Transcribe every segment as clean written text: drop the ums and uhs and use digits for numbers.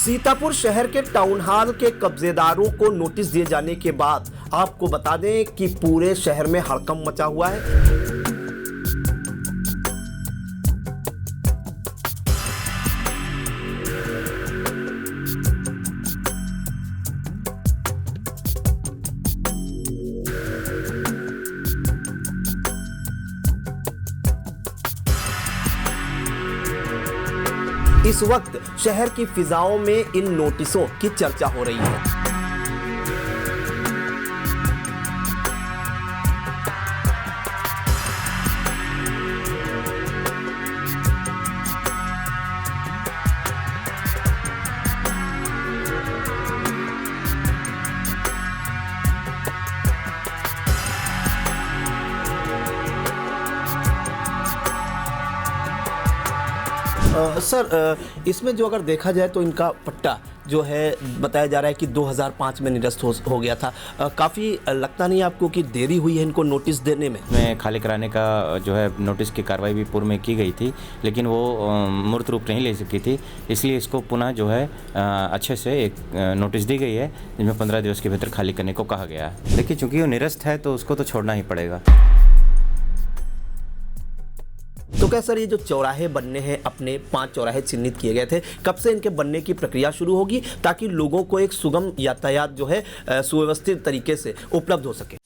सीतापुर शहर के town hall के कब्जेदारों को नोटिस दिए जाने के बाद आपको बता दें कि पूरे शहर में हड़कंप मचा हुआ है। इस वक्त शहर की फिजाओं में इन नोटिसों की चर्चा हो रही है। सर, इसमें जो अगर देखा जाए तो इनका पट्टा जो है बताया जा रहा है कि 2005 में निरस्त हो गया था। काफ़ी लगता नहीं आपको कि देरी हुई है इनको नोटिस देने में? मैं खाली कराने का जो है नोटिस की कार्रवाई भी पूर्व में की गई थी, लेकिन वो मूर्त रूप नहीं ले सकी थी, इसलिए इसको पुनः जो है अच्छे से एक नोटिस दी गई है जिसमें 15 दिवस के भीतर खाली करने को कहा गया है। देखिए, चूँकि वो निरस्त है तो उसको तो छोड़ना ही पड़ेगा। तो क्या सर, ये जो चौराहे बनने हैं, अपने 5 चौराहे चिन्हित किए गए थे, कब से इनके बनने की प्रक्रिया शुरू होगी ताकि लोगों को एक सुगम यातायात जो है सुव्यवस्थित तरीके से उपलब्ध हो सके?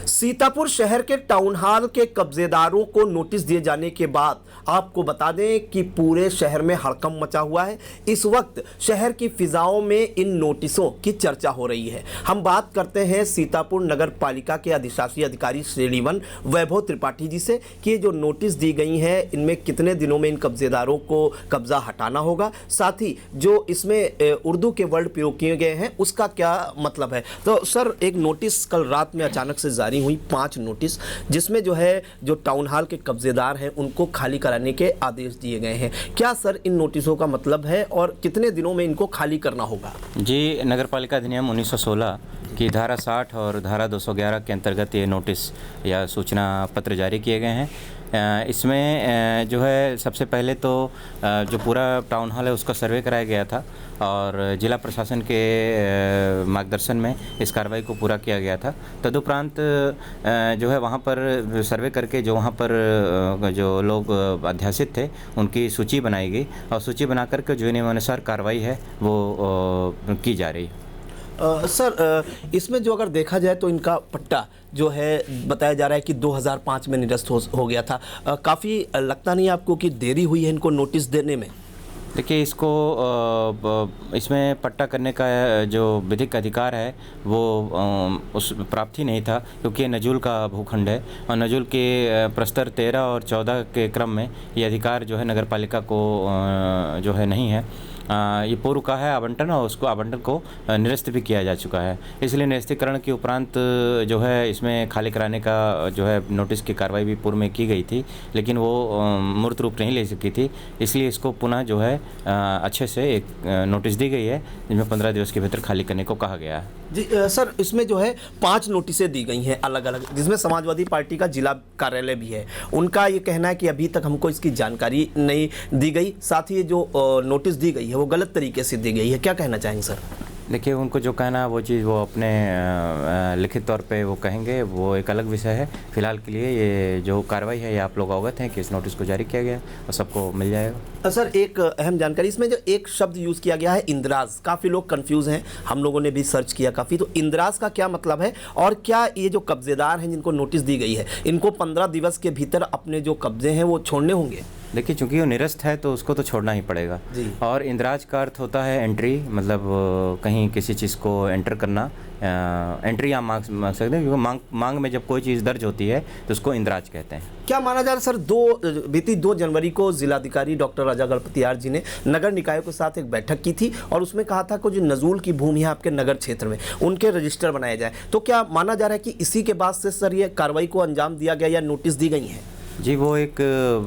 सीतापुर शहर के टाउन हॉल के कब्जेदारों को नोटिस दिए जाने के बाद आपको बता दें कि पूरे शहर में हड़कंप मचा हुआ है। इस वक्त शहर की फिजाओं में इन नोटिसों की चर्चा हो रही है। हम बात करते हैं सीतापुर नगर पालिका के अधिशासी अधिकारी श्रेणी 1 वैभव त्रिपाठी जी से कि ये जो नोटिस दी गई हैं इनमें कितने दिनों में इन कब्जेदारों को कब्जा हटाना होगा, साथ ही जो इसमें उर्दू के वर्ड प्रयोग किए गए हैं उसका क्या मतलब है। तो सर, एक नोटिस कल रात में अचानक से जारी हुई, 5 नोटिस, जिसमें जो टाउन हॉल के कब्जेदार हैं उनको खाली कराने के आदेश दिए गए हैं। क्या सर इन नोटिसों का मतलब है और कितने दिनों में इनको खाली करना होगा? जी, नगर पालिका अधिनियम 1916 की धारा 60 और धारा 211 के अंतर्गत ये नोटिस या सूचना पत्र जारी किए गए हैं। इसमें जो है सबसे पहले तो जो पूरा टाउन हॉल है उसका सर्वे कराया गया था और जिला प्रशासन के मार्गदर्शन में इस कार्रवाई को पूरा किया गया था। तदुपरांत जो है वहाँ पर सर्वे करके जो वहाँ पर जो लोग अध्यासित थे उनकी सूची बनाई गई और सूची बना करके जो नियमानुसार कार्रवाई है वो की जा रही है। सर, इसमें जो अगर देखा जाए तो इनका पट्टा जो है बताया जा रहा है कि 2005 में निरस्त हो गया था। काफ़ी लगता नहीं आपको कि देरी हुई है इनको नोटिस देने में? देखिए, इसको इसमें पट्टा करने का जो विधिक अधिकार है वो उस प्राप्त ही नहीं था, क्योंकि नजूल का भूखंड है और नजूल के प्रस्तर 13 और 14 के क्रम में ये अधिकार जो है नगर पालिका को जो है नहीं है। ये पूर्व का है आवंटन और उसको आवंटन को निरस्त भी किया जा चुका है। इसलिए निरस्तीकरण के उपरांत जो है इसमें खाली कराने का जो है नोटिस की कार्रवाई भी पूर्व में की गई थी, लेकिन वो मूर्त रूप नहीं ले सकी थी, इसलिए इसको पुनः जो है अच्छे से एक नोटिस दी गई है जिसमें 15 दिवस के भीतर खाली करने को कहा गया है। जी सर, इसमें जो है 5 नोटिसें दी गई हैं अलग अलग, जिसमें समाजवादी पार्टी का जिला कार्यालय भी है। उनका ये कहना है कि अभी तक हमको इसकी जानकारी नहीं दी गई, साथ ही जो नोटिस दी गई है वो गलत तरीके से दी गई है। क्या कहना चाहेंगे सर? देखिए, उनको जो कहना है वो चीज़ वो अपने लिखित तौर पे वो कहेंगे, वो एक अलग विषय है। फिलहाल के लिए ये जो कार्रवाई है ये आप लोग अवगत हैं कि इस नोटिस को जारी किया गया और सबको मिल जाएगा। सर, एक अहम जानकारी, इसमें जो एक शब्द यूज़ किया गया है इंदिराज, काफ़ी लोग कंफ्यूज हैं, हम लोगों ने भी सर्च किया काफ़ी। तो इंदिराज का क्या मतलब है और क्या ये जो कब्जेदार हैं जिनको नोटिस दी गई है इनको 15 दिवस के भीतर अपने जो कब्जे हैं वो छोड़ने होंगे? देखिए, चूँकि वो निरस्त है तो उसको तो छोड़ना ही पड़ेगा। और इंदिराज का अर्थ होता है एंट्री, मतलब कहीं किसी चीज़ को एंटर करना। एंट्री आप मांग सकते हैं, क्योंकि मांग में जब कोई चीज़ दर्ज होती है तो उसको इंदिराज कहते हैं। क्या माना जा रहा है सर, बीती 2 जनवरी को जिलाधिकारी डॉक्टर राजा गणपतियार जी ने नगर निकायों के साथ एक बैठक की थी और उसमें कहा था कि जो नजूल की भूमि है आपके नगर क्षेत्र में उनके रजिस्टर बनाए जाए। तो क्या माना जा रहा है कि इसी के बाद से सर ये कार्रवाई को अंजाम दिया गया या नोटिस दी गई है? जी, वो एक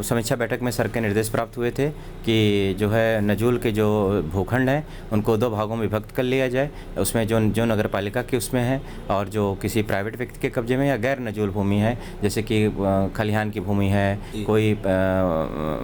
समीक्षा बैठक में सर के निर्देश प्राप्त हुए थे कि जो है नजूल के जो भूखंड हैं उनको 2 भागों में विभक्त कर लिया जाए। उसमें जो जो नगर पालिका के उसमें है और जो किसी प्राइवेट व्यक्ति के कब्जे में या गैर नजूल भूमि है, जैसे कि खलिहान की भूमि है, कोई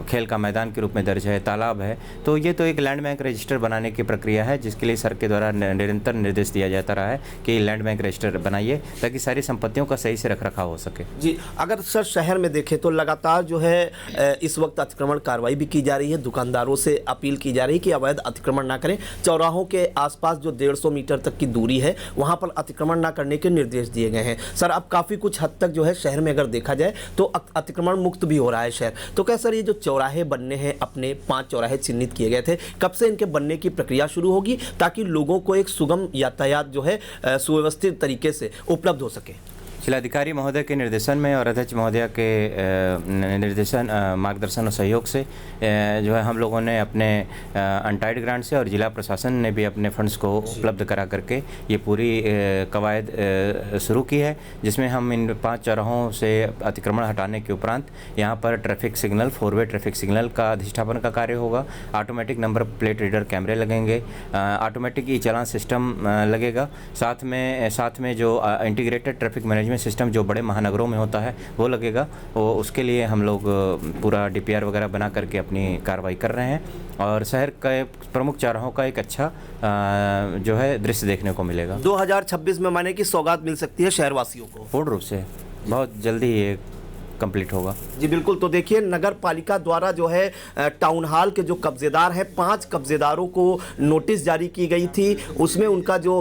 खेल का मैदान के रूप में दर्ज है, तालाब है, तो ये तो एक लैंड बैंक रजिस्टर बनाने की प्रक्रिया है जिसके लिए सर के द्वारा निरंतर निर्देश दिया जाता रहा है कि लैंड बैंक रजिस्टर बनाइए ताकि सारी संपत्तियों का सही से रख रखाव हो सके। जी, अगर सर शहर में देखें तो लगातार जो है इस वक्त अतिक्रमण कार्रवाई भी की जा रही है। दुकानदारों से अपील की जा रही है कि अवैध अतिक्रमण ना करें। चौराहों के आसपास जो 150 मीटर तक की दूरी है वहां पर अतिक्रमण ना करने के निर्देश दिए गए हैं। सर, अब काफ़ी कुछ हद तक जो है शहर में अगर देखा जाए तो अतिक्रमण मुक्त भी हो रहा है शहर। तो क्या सर ये जो चौराहे बनने हैं, अपने 5 चौराहे चिन्हित किए गए थे, कब से इनके बनने की प्रक्रिया शुरू होगी ताकि लोगों को एक सुगम यातायात जो है सुव्यवस्थित तरीके से उपलब्ध हो सके? जिलाधिकारी महोदय के निर्देशन में और अध्यक्ष महोदय के निर्देशन मार्गदर्शन और सहयोग से जो है हम लोगों ने अपने अनटाइड ग्रांट से और जिला प्रशासन ने भी अपने फंड्स को उपलब्ध करा करके ये पूरी कवायद शुरू की है, जिसमें हम इन 5 चौराहों से अतिक्रमण हटाने के उपरांत यहाँ पर ट्रैफिक सिग्नल, 4-वे ट्रैफिक सिग्नल का अधिष्ठापन का कार्य होगा। ऑटोमेटिक नंबर प्लेट रीडर कैमरे लगेंगे, ऑटोमेटिक ई चालान सिस्टम लगेगा, साथ में जो इंटीग्रेटेड ट्रैफिक मैनेजमेंट सिस्टम जो बड़े महानगरों में होता है वो लगेगा। वो उसके लिए हम लोग पूरा DPR वगैरह बना करके अपनी कार्रवाई कर रहे हैं और शहर के प्रमुख चौराहों का एक अच्छा जो है दृश्य देखने को मिलेगा। 2026 में माने की सौगात मिल सकती है शहरवासियों को। पूर्ण रूप से बहुत जल्दी ये कंप्लीट होगा। जी बिल्कुल। तो देखिए, नगर पालिका द्वारा जो है टाउन हॉल के जो कब्जेदार हैं, 5 कब्जेदारों को नोटिस जारी की गई थी। उसमें उनका जो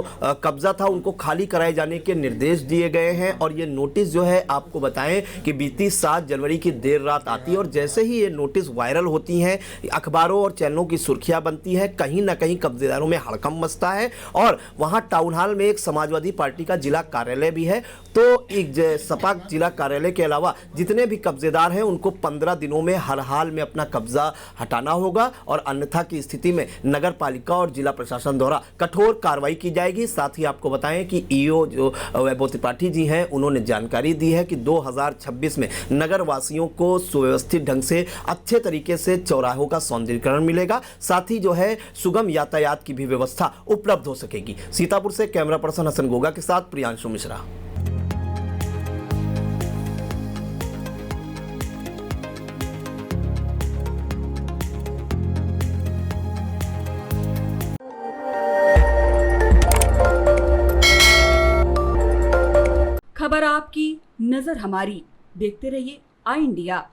कब्जा था उनको खाली कराए जाने के निर्देश दिए गए हैं और ये नोटिस जो है आपको बताएं कि बीती 7 जनवरी की देर रात आती है और जैसे ही ये नोटिस वायरल होती हैं, अखबारों और चैनलों की सुर्खियां बनती हैं, कहीं ना कहीं कब्जेदारों में हड़कंप मचता है और वहाँ टाउन हॉल में एक समाजवादी पार्टी का जिला कार्यालय भी है। तो एक सपा जिला कार्यालय के अलावा जितने भी कब्जेदार हैं उनको 15 दिनों में हर हाल में अपना कब्जा हटाना होगा और अन्यथा की स्थिति में नगर पालिका और जिला प्रशासन द्वारा कठोर कार्रवाई की जाएगी। साथ ही आपको बताएं कि ईओ जो वैभव त्रिपाठी जी हैं उन्होंने जानकारी दी है कि 2026 में नगर वासियों को सुव्यवस्थित ढंग से अच्छे तरीके से चौराहों का सौंदर्यीकरण मिलेगा, साथ ही जो है सुगम यातायात की भी व्यवस्था उपलब्ध हो सकेगी। सीतापुर से कैमरा पर्सन हसन गोगा के साथ प्रियांशु मिश्रा। खबर आपकी, नजर हमारी। देखते रहिए आई इंडिया।